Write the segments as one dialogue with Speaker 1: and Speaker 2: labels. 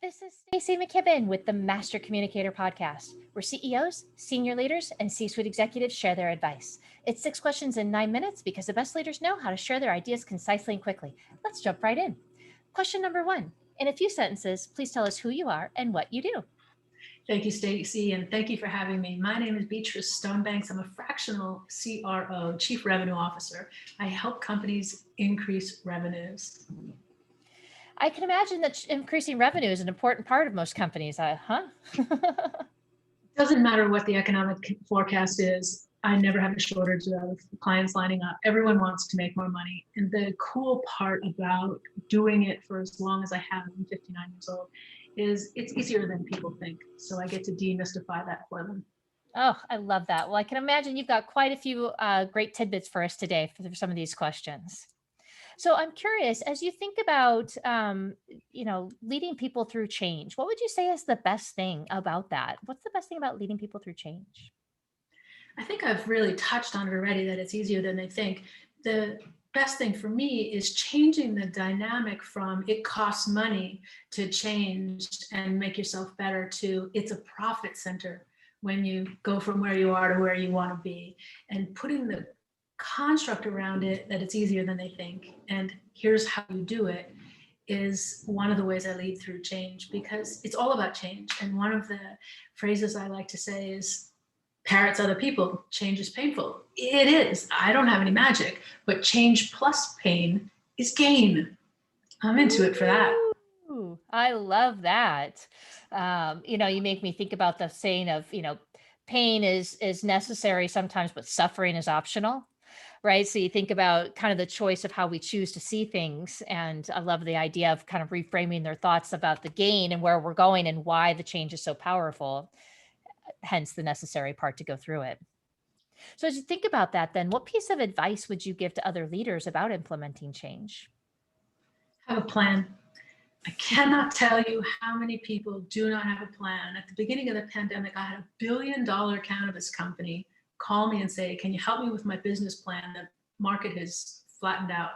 Speaker 1: This is Stacey McKibben with the Master Communicator podcast, where CEOs, senior leaders, and C-suite executives share their advice. It's 6 questions in 9 minutes because the best leaders know how to share their ideas concisely and quickly. Let's jump right in. Question number 1. In a few sentences, please tell us who you are and what you do.
Speaker 2: Thank you, Stacey, and thank you for having me. My name is Beatrice Stonebanks. I'm a fractional CRO, Chief Revenue Officer. I help companies increase revenues.
Speaker 1: I can imagine that increasing revenue is an important part of most companies,
Speaker 2: Doesn't matter what the economic forecast is. I never have a shortage of clients lining up. Everyone wants to make more money. And the cool part about doing it for as long as I have, I'm 59 years old, is it's easier than people think. So I get to demystify that for them.
Speaker 1: Oh, I love that. Well, I can imagine you've got quite a few great tidbits for us today for some of these questions. So I'm curious, as you think about, leading people through change, what would you say is the best thing about that? What's the best thing about leading people through change?
Speaker 2: I think I've really touched on it already, that it's easier than they think. The best thing for me is changing the dynamic from it costs money to change and make yourself better to it's a profit center when you go from where you are to where you want to be, and putting the construct around it that it's easier than they think. And here's how you do it is one of the ways I lead through change, because it's all about change. And one of the phrases I like to say is, parrots other people, change is painful. It is. I don't have any magic, but change plus pain is gain. I'm into it for that.
Speaker 1: Ooh, I love that. You make me think about the saying of, pain is necessary sometimes, but suffering is optional. Right. So you think about kind of the choice of how we choose to see things. And I love the idea of kind of reframing their thoughts about the gain and where we're going and why the change is so powerful, hence the necessary part to go through it. So as you think about that, then what piece of advice would you give to other leaders about implementing change?
Speaker 2: Have a plan. I cannot tell you how many people do not have a plan. At the beginning of the pandemic, I had $1 billion cannabis company call me and say, can you help me with my business plan? The market has flattened out.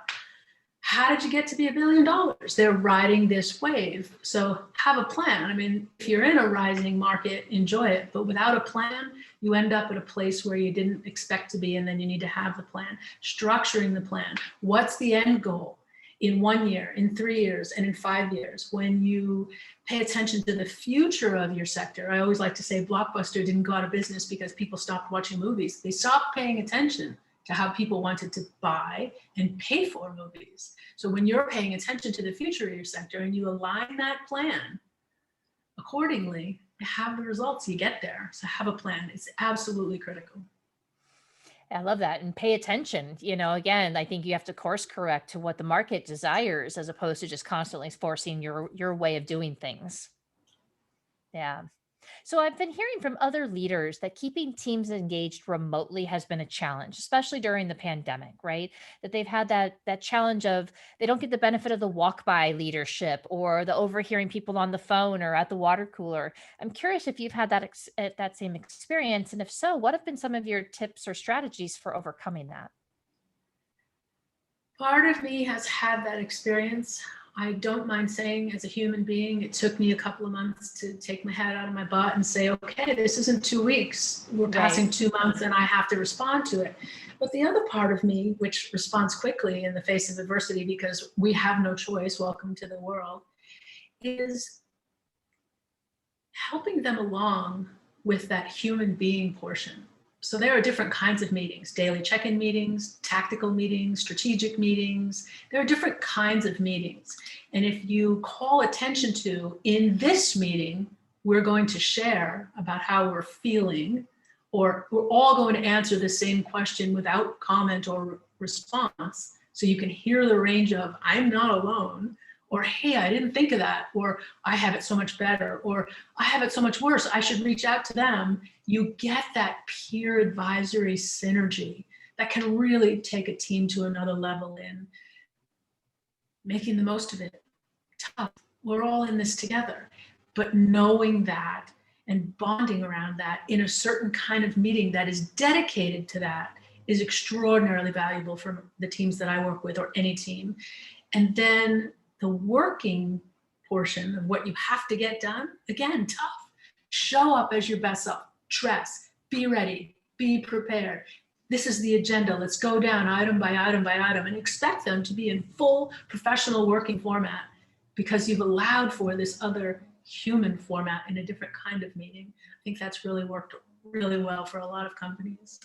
Speaker 2: How did you get to be $1 billion? They're riding this wave. So have a plan. I mean, if you're in a rising market, enjoy it. But without a plan, you end up at a place where you didn't expect to be. And then you need to have the plan. Structuring the plan. What's the end goal? In 1 year, in 3 years, and in 5 years, when you pay attention to the future of your sector. I always like to say Blockbuster didn't go out of business because people stopped watching movies. They stopped paying attention to how people wanted to buy and pay for movies. So when you're paying attention to the future of your sector and you align that plan accordingly, to have the results, you get there. So have a plan. It's absolutely critical.
Speaker 1: I love that. And pay attention. Again, I think you have to course correct to what the market desires as opposed to just constantly forcing your way of doing things. Yeah. So I've been hearing from other leaders that keeping teams engaged remotely has been a challenge, especially during the pandemic, right? That they've had that challenge of they don't get the benefit of the walk by leadership or the overhearing people on the phone or at the water cooler. I'm curious if you've had that same experience, and if so, what have been some of your tips or strategies for overcoming that?
Speaker 2: Part of me has had that experience. I don't mind saying, as a human being, it took me a couple of months to take my head out of my butt and say, okay, this isn't 2 weeks. We're passing 2 months and I have to respond to it. But the other part of me, which responds quickly in the face of adversity because we have no choice, welcome to the world, is helping them along with that human being portion. So there are different kinds of meetings, daily check-in meetings, tactical meetings, strategic meetings. There are different kinds of meetings. And if you call attention to, in this meeting, we're going to share about how we're feeling, or we're all going to answer the same question without comment or response. So you can hear the range of, I'm not alone, or, hey, I didn't think of that, or I have it so much better, or I have it so much worse, I should reach out to them. You get that peer advisory synergy that can really take a team to another level in making the most of it. Tough, we're all in this together, but knowing that and bonding around that in a certain kind of meeting that is dedicated to that is extraordinarily valuable for the teams that I work with, or any team. And then the working portion of what you have to get done, again, tough. Show up as your best self, dress, be ready, be prepared. This is the agenda. Let's go down item by item by item and expect them to be in full professional working format because you've allowed for this other human format in a different kind of meeting. I think that's really worked really well for a lot of companies.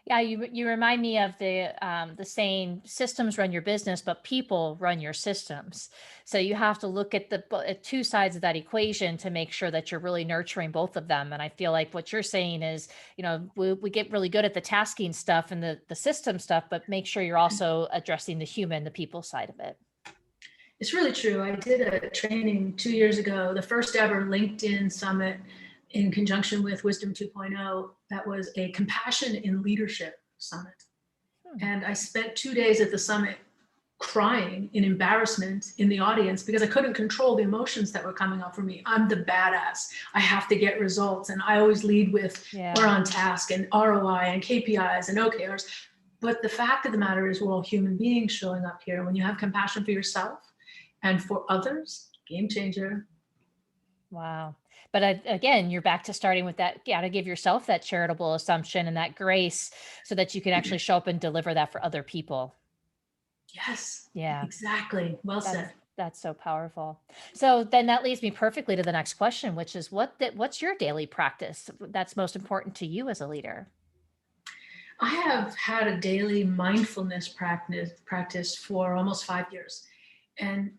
Speaker 1: Yeah, you remind me of the saying, systems run your business, but people run your systems. So you have to look at at two sides of that equation to make sure that you're really nurturing both of them. And I feel like what you're saying is, we get really good at the tasking stuff and the system stuff, but make sure you're also addressing the human, the people side of it.
Speaker 2: It's really true. I did a training 2 years ago, the first ever LinkedIn summit in conjunction with Wisdom 2.0. That was a compassion in leadership summit. And I spent 2 days at the summit crying in embarrassment in the audience because I couldn't control the emotions that were coming up for me. I'm the badass. I have to get results. And I always lead with we're on task and ROI and KPIs and OKRs. But the fact of the matter is we're all human beings showing up here. When you have compassion for yourself and for others, game changer.
Speaker 1: Wow. But again, you're back to starting with that. You got to give yourself that charitable assumption and that grace so that you can actually show up and deliver that for other people.
Speaker 2: Yes.
Speaker 1: Yeah.
Speaker 2: Exactly. Well said.
Speaker 1: That's so powerful. So then that leads me perfectly to the next question, which is what's your daily practice that's most important to you as a leader?
Speaker 2: I have had a daily mindfulness practice for almost 5 years. And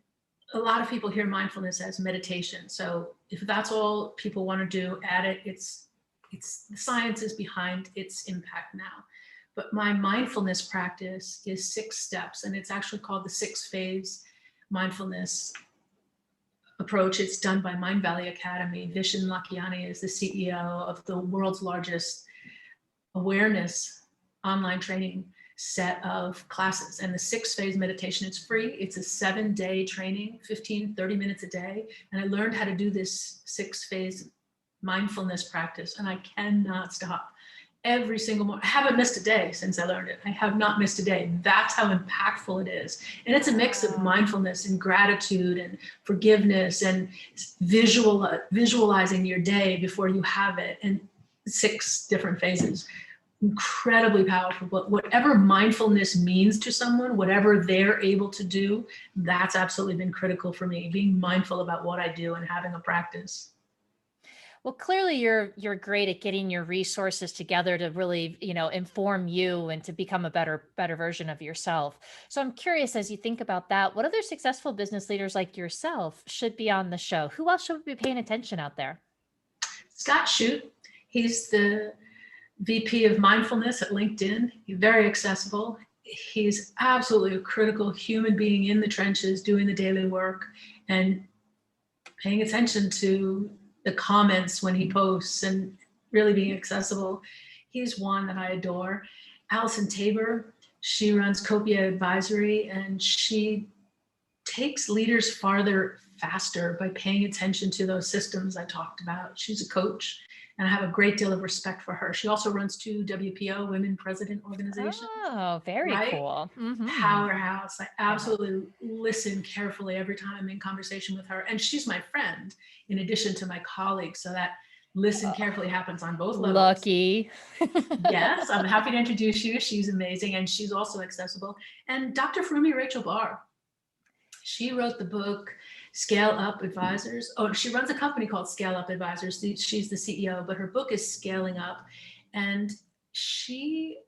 Speaker 2: a lot of people hear mindfulness as meditation. So if that's all people want to do, add it. It's the science is behind its impact now. But my mindfulness practice is 6 steps, and it's actually called the 6-phase mindfulness approach. It's done by Mind Valley Academy. Vishen Lakhiani is the CEO of the world's largest awareness online training set of classes. And the 6-phase meditation, it's free. It's a 7-day training, 15-30 minutes a day. And I learned how to do this 6-phase mindfulness practice, and I cannot stop. Every single morning. I haven't missed a day since I learned it. I have not missed a day. That's how impactful it is. And it's a mix of mindfulness and gratitude and forgiveness and visualizing your day before you have it, and 6 different phases. Incredibly powerful. But whatever mindfulness means to someone, whatever they're able to do, that's absolutely been critical for me, being mindful about what I do and having a practice.
Speaker 1: Well, clearly you're great at getting your resources together to really, inform you and to become a better version of yourself. So I'm curious, as you think about that, what other successful business leaders like yourself should be on the show? Who else should be paying attention out there?
Speaker 2: Scott Shute, he's the VP of mindfulness at LinkedIn. He's very accessible. He's absolutely a critical human being in the trenches, doing the daily work and paying attention to the comments when he posts and really being accessible. He's one that I adore. Allison Tabor, she runs Copia Advisory, and she takes leaders farther faster by paying attention to those systems I talked about. She's a coach, and I have a great deal of respect for her. She also runs 2 WPO, Women President Organizations.
Speaker 1: Oh, very cool. Mm-hmm.
Speaker 2: Powerhouse. I absolutely listen carefully every time I'm in conversation with her. And she's my friend in addition to my colleague. So that listen carefully happens on both levels.
Speaker 1: Lucky.
Speaker 2: Yes, I'm happy to introduce you. She's amazing, and she's also accessible. And Dr. Farumi Rachel Barr. She wrote the book Scale Up Advisors. Oh, she runs a company called Scale Up Advisors. She's the CEO, but her book is Scaling Up. And Scaling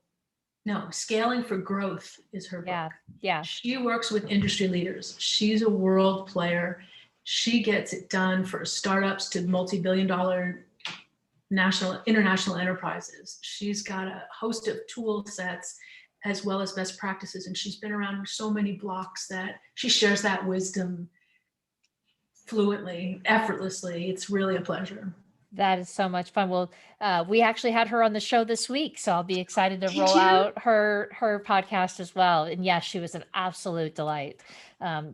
Speaker 2: for Growth is her book.
Speaker 1: Yeah.
Speaker 2: She works with industry leaders. She's a world player. She gets it done for startups to multi-billion-dollar international enterprises. She's got a host of tool sets as well as best practices. And she's been around so many blocks that she shares that wisdom fluently, effortlessly. It's really a pleasure.
Speaker 1: That is so much fun. Well, we actually had her on the show this week, so I'll be excited to roll out her podcast as well. And yes, she was an absolute delight.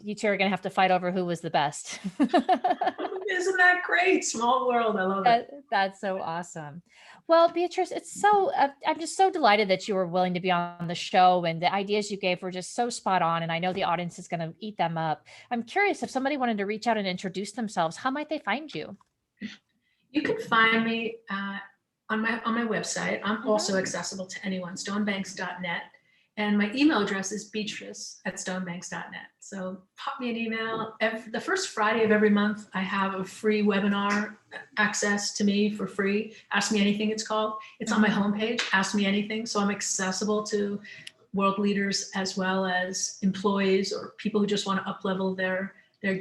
Speaker 1: You two are going to have to fight over who was the best.
Speaker 2: Isn't that great? Small world. I love it.
Speaker 1: That's so awesome. Well, Beatrice, I'm just so delighted that you were willing to be on the show, and the ideas you gave were just so spot on. And I know the audience is going to eat them up. I'm curious if somebody wanted to reach out and introduce themselves, how might they find you?
Speaker 2: You can find me on my website. I'm
Speaker 1: Mhm.
Speaker 2: also accessible to anyone, stonebanks.net. And my email address is beatrice@stonebanks.net. So pop me an email. The first Friday of every month, I have a free webinar access to me for free. Ask Me Anything, it's called. It's on my
Speaker 1: Mhm.
Speaker 2: homepage, Ask Me Anything. So I'm accessible to world leaders as well as employees or people who just want to up level their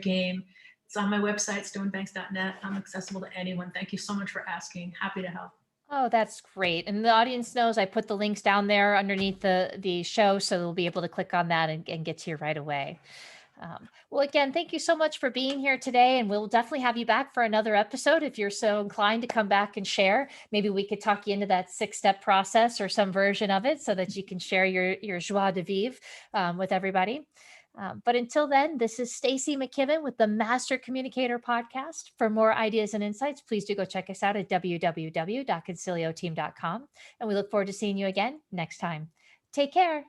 Speaker 2: game. It's on my website, stonebanks.net. I'm accessible to anyone. Thank you so much for asking. Happy to help.
Speaker 1: Oh, that's great. And the audience knows I put the links down there underneath the show, so they'll be able to click on that and get to you right away. Well, again, thank you so much for being here today. And we'll definitely have you back for another episode if you're so inclined to come back and share. Maybe we could talk you into that 6-step process or some version of it so that you can share your joie de vivre with everybody. But until then, this is Stacy McKibben with the Master Communicator podcast. For more ideas and insights, please do go check us out at www.concilioteam.com. And we look forward to seeing you again next time. Take care.